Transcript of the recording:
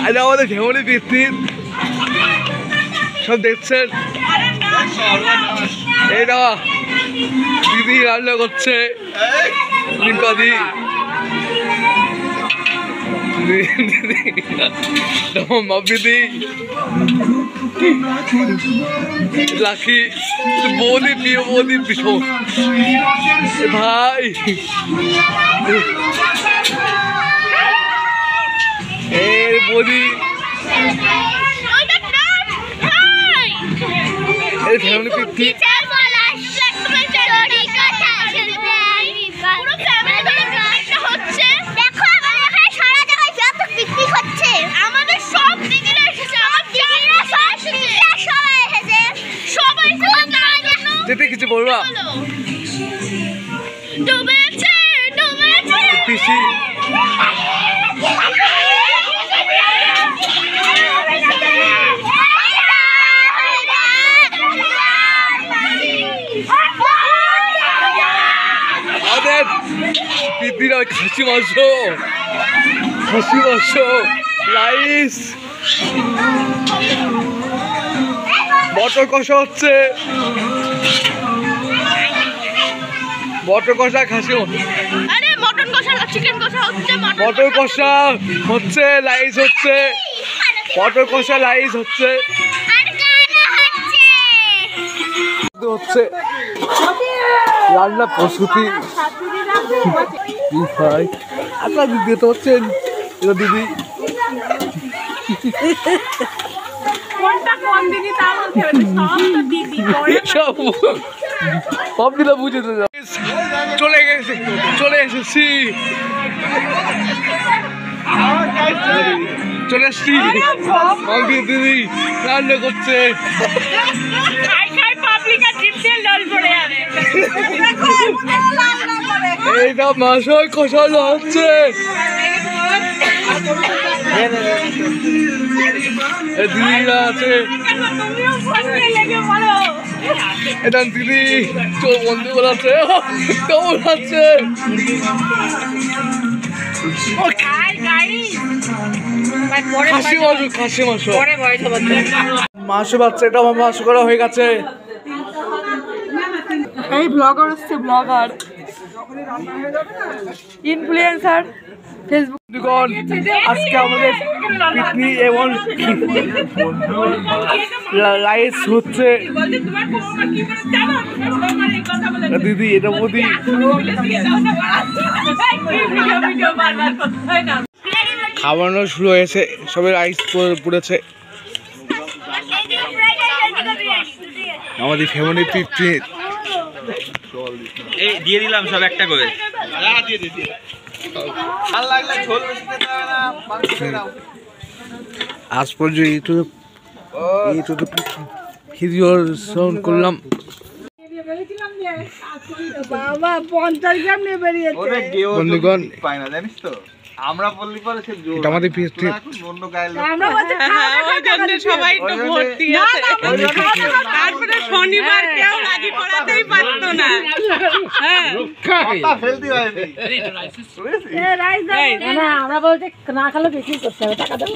আজ আমাদের family picnic সব দেখছেন। এই না দিদি রান্না করছে, দিদি দিদি লাকি বৌদি, প্রিয় বৌদি ভীষণ ভাই। এই বৌদি এই ফ্যামিলি পিকনিক যেতে কিছু বলবা পিসি দিদিরা খাসি মাংস, রাইস, মটর কষা হচ্ছে, মটর কষা খাসি, মটর কষা হচ্ছে, রাইস হচ্ছে, মটর কষা রাইস হচ্ছে হচ্ছে রান্না প্রস্তুতি। আপনার দিদি তো হচ্ছেন দিদি সব দিদা বুঝে চলে এসেছি দিদি রান্না করছে। এইটা মাসই কষানো হচ্ছে, দিদিরা আছে, এটা দিদি চোখ বন্ধু বলাচ্ছে, কেমন আছে খাসি মাংস, মাংস বাচ্চা, এটা আমার মাংস করা হয়ে গেছে। এই ব্লগার হচ্ছে, ব্লগার ইনফ্লুয়েন্সার ফেসবুক। আজকে আমাদের পিকনিক এবং রাইস হচ্ছে। দিদি এটা বৌদি খাওয়ানো শুরু হয়েছে, সবাই রাইস পুড়েছে। আমাদের ফ্যামিলি পিকনিক এই দিয়ে দিলাম সব একটা করে। আজ পর্যন্ত ভিডিও করলাম। বাবা 50 গ্রাম নিয়ে বেরিয়েছে বন্ধুগণ, পাই না জানিস তো, আমরা বললি পরে সে এটা আমাদের পিকনিক। অন্য গায়ে আমরা বলছি ওই জন্য সবাই তো ভর্তি আছে, তারপরে শনিবার কেউ লাগি পড়াতেই পারতো না। হ্যাঁ কথা ফেলতে হয়নি। এ রাইস দাও না, আমরা বলতে না খেলে বিক্রি করতে হবে, টাকা দাও।